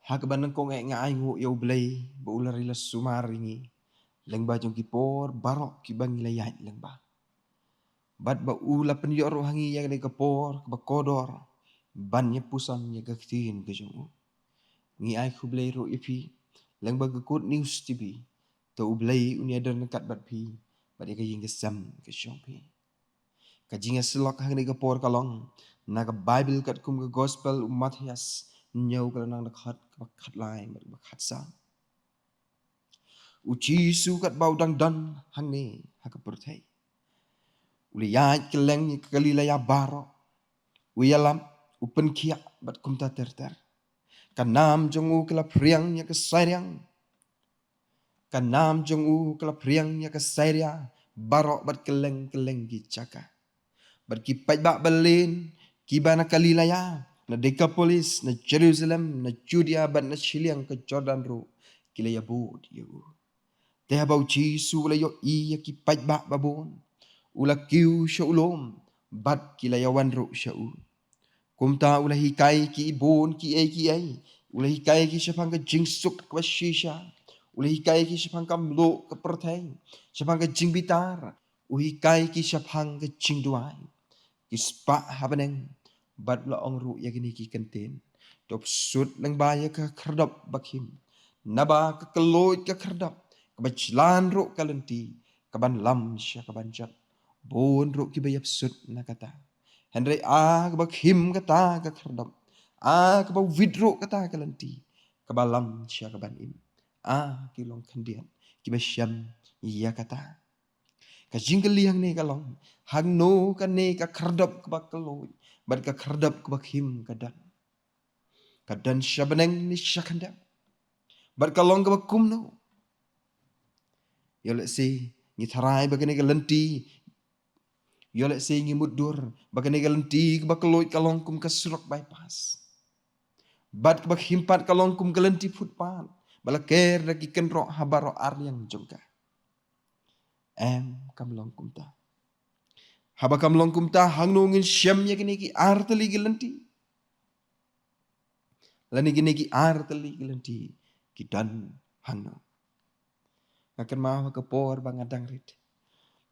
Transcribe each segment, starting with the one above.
Hakabanan ko nga ngu yaw blay, baulari la sumaringi, lang ba jong kipor, barok kibang ilayat lang ba. Bat ba ula penyor hangi yang ni kapor, bakodor, bannya pusan ya kaktin ke jong. Ngi ay kublay ro ipi, lang ba gakut news tibi, to ublay unyadar nakat bat pi, bat ika yung kesam ke jong pi. Kajinga silok hang ni kapor kalong, naga Bible kat kum ke gospel Matias, nyaw kalanang nakhat kakat lain, bat bakat sa. Uci su kat bau dang dan hang ni hakapurtai. Uli yait keleng ni kalilaya baro, uyalam upen kiak bat kumta terter. Kanam jongu kelap riang nya kesairiang. Kanam jongu kelap riang nya kesairia, baro bat keleng-keleng gicaka. Bat kipai bak belin, kibana kalilaya, na Decapolis, na Jerusalem, na Judea, bat na Shiliang ke Jordan ro, kilaya bod yu. Teh bau Jisu ula yo iya kipai bak babon, ula kiu sya ulom, bat kilaya wan ro sya u. Kumta ula hikai ki ibon ki ai, ula hikai ki syapang ke jingsuk ke shisha, ula hikai ki syapang ke mlo ke pertai, syapang ke jing bitar, uhikai ki syapang ke jing duai. Kispa habaneng bat la ong ru ya gini ki kenten top sut nang baya ka kerdap bakim naba ka keloit ka kerdap ka bajlan ru kalenti ka ban lam sya ka banjat bon ru ki bayap sut na kata henry a ka bakhim kata ka kerdap a ka ba widro kata kalenti ka balam sya ka ban im a ki long kandian ki basyam ya kata ka jinggeliang ne kalong hang no ka ne ka kerdap ka bakaloi bat ka kerdap ka bakhim kadan syabaneng ni syakanda bat kalong ka bakum no yo let say ni tharai bagane ka lenti yo let say ngi mudur bagane ka lenti ka bakaloi kalong kum ka surak bypass bat ka bakhimpat kalong kum ka lenti footpath balaker lagi kenro habaro aryang jongka em kamlong kumta habakam long kumta hangnungin syam ya kini ki arteli gelenti lani gini ki arteli gelenti kidan hangno ngakan mau ke por bangadang rit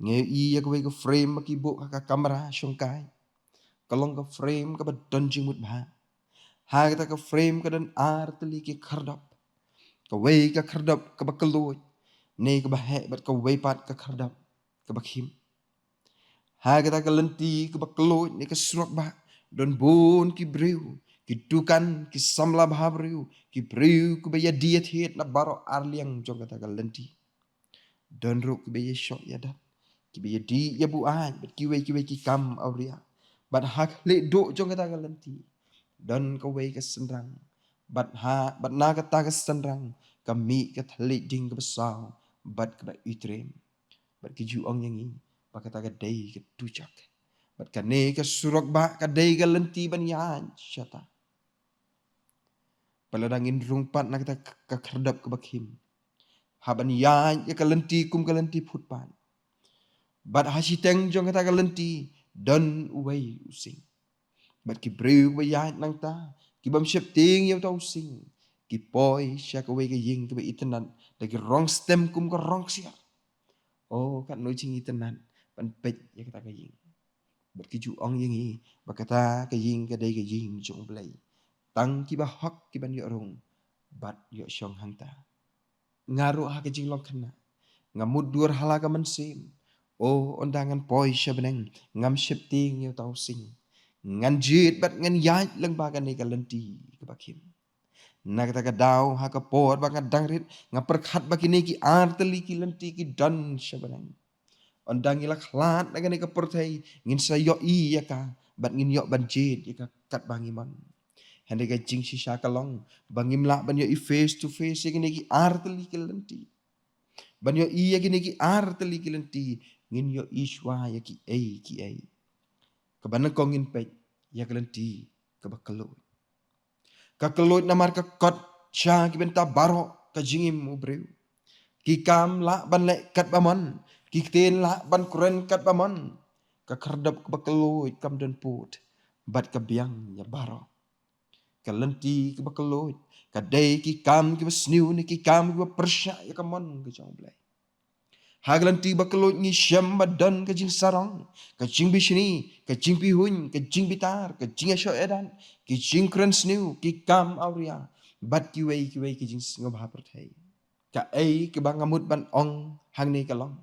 nge iya ke frame ki bo ka kamera syongkai kalong ka frame ka badon jingmut ba ha kita ka frame ka dan arteli ki kardap ka wei ka kardap ka bakaloi ne ka bahe bat ka wei pat ka kardap ka bakhim ha kita ka lenti ka bakaloi ne ka surak ba don bon ki breu ki dukan ki samla bhabriu ki breu ku baya diet het na baro arliang jong kata ka lenti don ru ki baya syok ya da ki baya di ya bu an bat ki wei ki kam auria bat hak le do jong kata ka lenti don ka wei ka sendrang bat ha bat na kata ka sendrang kami ka thali ding ka besau bat ka itrem bat ki ju ong yangi bat kata ka dei ka tujak bat ka ne ka surak ba ka dei ka lenti ban yan syata paladangin rungpat na kita ka kerdap ka bakhim haban yan ya ka lenti kum ka lenti phutpan bat hasiteng jong kata ka lenti don uwei using bat ki breu ba yan nang ta ki bam syep ting yaw ta using ki poi sya ka wei ka ying ka ba itenan lagi rong stem kum ka rong siar oh kat no ching itenan pan pet ya kata ka ying bat ki ju ong yingi ba kata ka ying ka dei ka ying jong blai tang ki ba hak ki ban yo rong bat yo syong hang ta ngaru ha ka jing long khana ngamud dur halaga mensim oh ondangan poi syabeneng ngam syep ting yo tau sing ngan jit bat ngan yai lang bagan ni ka lenti ka bakhim na kata ka daw ha ka por ba ka dangrit ngaperkhat ba kini ki arteli ki lenti ki dan syabeneng ondang ila khlat na ka pertai ngin sa yo i ya ka bat ngin yo ban jit ya ka kat bangiman hande ka jing shisha kalong bangim la ban yo i face to face ya kini ki arteli ki lenti ban yo i ya kini ki arteli ki lenti ngin yo iswa ya ki ai kabanan ko ngin pet ya kalenti kabakalo kakalot namar ka kot sya ki benta baro ka jingim ubreu ki kam la ban le kat bamon ki ten la ban kuren kat bamon ka kardap kabakalo kam dan put bat ka biang ya baro kalenti ke bakalot, kadai ki kam ke basniu ni ki kam ke persya ya kamon ke jong blai. Haglanti bakalot ni syam badan ke jing sarang, ke jing bishni, ke jing pihun, ke jing bitar, ke jing asyo edan, ke jing kren sniu, ki kam auria, bat ki wei ki jing ngobha perthai. Ka ai ke bangamut ban ong hang ni kalong.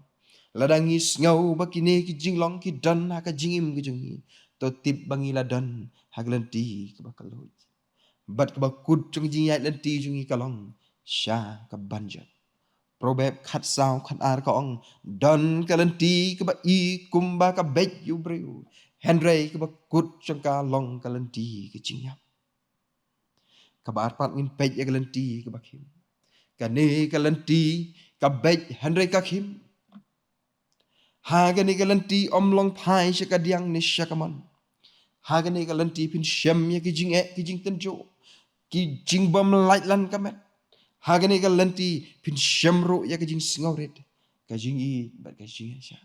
Ladangi ngau bakine ki jing long ki dan ha ka jingim ke jengi. To tip bangi ladan haglanti ke bakalot. Bat ke bakut jong jing yat lanti jengi kalong. Sya ke banjat. Probeb khat sao khat ar ka ong dan kalanti ke ba I kumba ka bet yu breu Henry ke ba kut jong ka long kalanti ke jingyap ka ba pat ngin pet ya kalanti ke ba kim ka ne kalanti ka bet Henry ka kim ha ga ne kalanti om long phai sha ka diang ni sha ka man ha ga ne kalanti pin shem ya ki jing e ki jing ten jo ki jing bam light lan ka met Hagani ka lanti pin shamro ya ka jing singauret ka jing I bat ka jing sha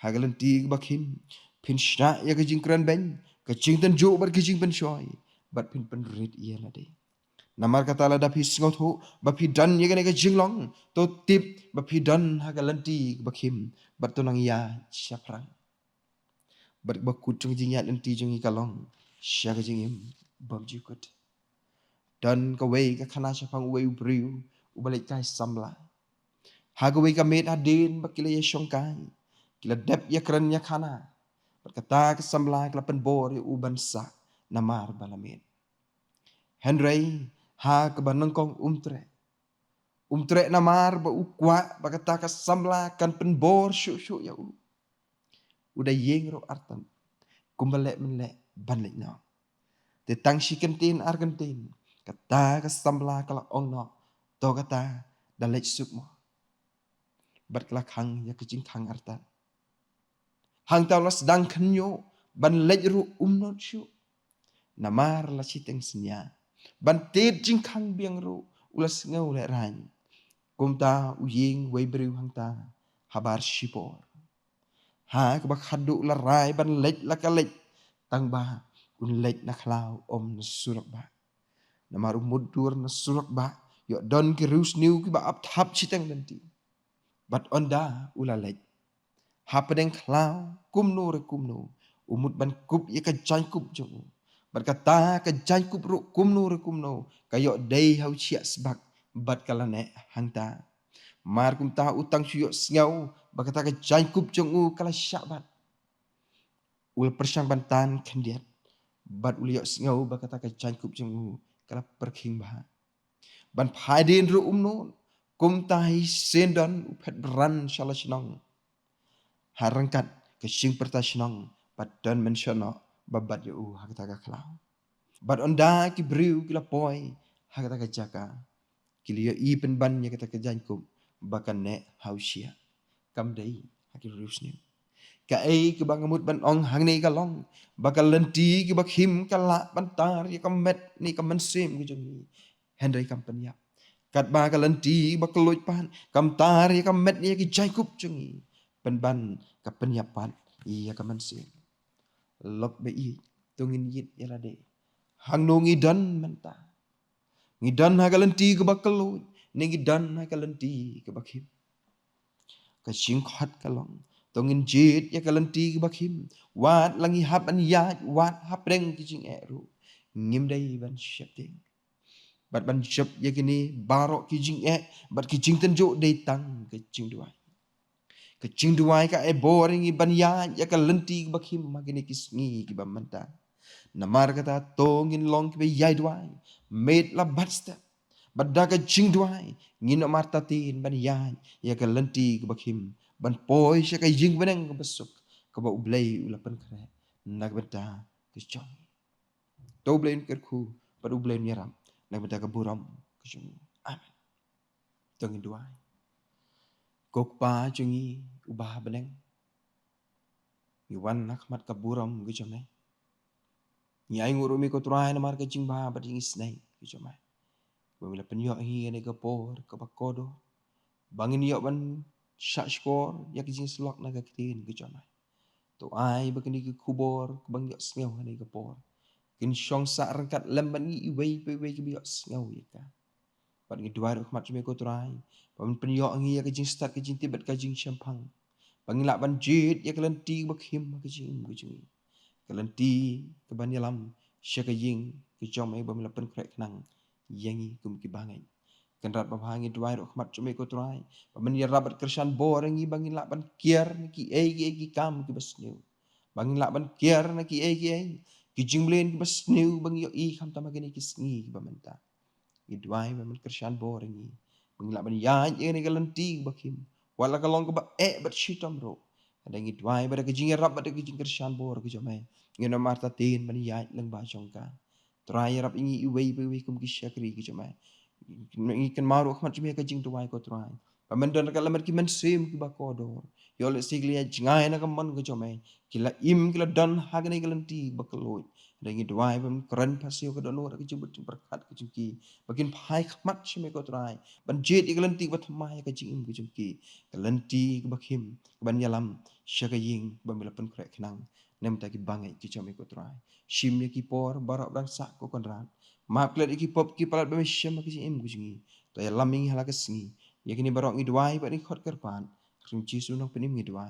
hagalanti bakhim pin shna ya ka jing kran ben ka jing tan jo bat ka jing ban shoy bat pin pan red ya la de namar kata la da phi singaut ho ba phi dan ya ka jing long to tip ba phi dan hagalanti bakhim bat to nang ya shaprang bat ba kut jing jing ya lanti jing ka long sha ka jing im bam ji kut dan ka wei ka khana shapang wei briu ubalik kai samla hagawi ka met adin bakila ya shongkai kila dep ya kran ya khana berkata ke samla kila penbor ya uban sa namar balamin Henry ha ke banengkong umtre namar ba ukwa berkata ke samla kan penbor syuk ya udah yeng ro artan kumbalek menlek banlek no te tang shikentin argentin kata ke samla kala ongno to kata dalek sukmo berkelak hang ya kecing hang artan hang tau las dang kenyo ban lej ru umnot syu namar la siteng senya ban tet jing khang biang ru ulas ngau le ran kumta uying wei beriu hang ta habar shipor ha ka bak hadu la rai ban lej la ka lej tang ba un lej na khlau om na surak ba namar mudur na surak ba yo don ki rus niu ki ba ap thap siteng nanti bat onda ula lej hapedeng khlau kumno re kumno umut ban kup ye ka jan kup jong berkata ka jan kup ru kumno re kumno kayo dei hau chia sebak bat kalane hangta mar kum ta utang syo sngau berkata ka jan kup jong u kala syabat ul persyang bantan kendiat bat ul yo sngau berkata ka jan kup jong u kala perking bah ban phaidin ru umno kum ta hi sendan upet beran shalashnong harangkat ke sing pertashnong padan mensiono babat yo hakata ka khlau bat onda ki briu ki la poi hakata ka jaka ki yo I pen ban ya kata ka jankum bakan ne hausia kam dei hakil rusni ka ai ki bangamut ban ong hang nei ka long bakal lenti ki bakhim kala bantar ya kamet ni kamen sem ki jongi Henry kampanya kat ba ka lenti bakaloj pan kam tar ya kamet ni ki jankup jongi penban ka penyapan iya ka mansin lok be I tungin yit yalade hang no ngidan menta ngidan ha ka lenti ka bakaloj ni ngidan ha ka lenti ka bakhim ka singkhat kalong tungin jit ya ka lenti ka bakhim wat langi hap an ya wat hap reng ki jing eru ngim dai ban shapting bat ban shap ya kini barok ki jing bat ki jing tenjo dei tang ka jing duai kecing duai ka e boring iban ya ka lenti bakhim magini kisngi ki bamanta namar kata tongin long ki yai duai made la batsta badda ka jing duai ngin marta tin ban ya ka lenti ki bakhim ban poi sha ka jing beneng ka besuk ka ba ublei ulapan kre nak benda ki chong to blain kerku padu blain yaram nak benda ka buram ki chong amen tongin duai kok pa chungi ubah beneng Iwan nakmat kaburam gijome. Ni ay ngurumi ko turay na marka jing ba bading isnay gijome. Bumila penyo hi ane kapor kapakodo. Bangin yo ban shot score yak jing slok na kakitin gijome. To ay bakini ki kubor kubang yo sngaw ane kapor. kin syong sa rangkat lemban ngi iwei pe wei ki bios ngau ya ka pat ngi dua rahmat me ko trai paman penyo ngi ya ke jing start ke jing tibet ka jing champang pangila ban jit ya kelenti bakhim ke jing kelenti ke ban yalam syaka jing ke jom ai bam lapen krek nang yangi kum ki bangai kenrat bahangi dua rahmat me ko trai paman ya rabat kersan bor ngi bangin la ban kier ki ki kam ki basneu bangin la ban kier na ki ki jinglen ki basneu bang yo I kham tamagini ki sngi ki bamenta idwai memang kersian boring bangla ban ya ni galanti bakim wala kalong ba bat shitam ro ada idwai pada kejing rap pada kejing kersian bor ke jome ngena marta tin ban ya lang ba jongka try rap ingi iwei be kum ki syakri ke jome ngi kan maru khmat jome kejing tuai ko try pamendon kala mer ki men sim ki ba kodor yo le sigli jingai na kam ke jome kila kila dan hagne galanti bakaloi Dengi dua pun keren pasio ke dono ke jubut berkat ke jengki bakin pai khmat shime ko trai ban jet iglenti bat mai ke jing ke jengki kelenti ke bakhim ban yalam syagaying ban pen krek kenang nem ta ki bangai ki chame ko trai shim ye ki por barak bang sak ko konran map klet ki pop ki palat ba shim ke jing ke jingi to yalam ing hala ke sngi ye kini barok ngi dua ba ni khot kerpan ring chi sunong penim ngi dua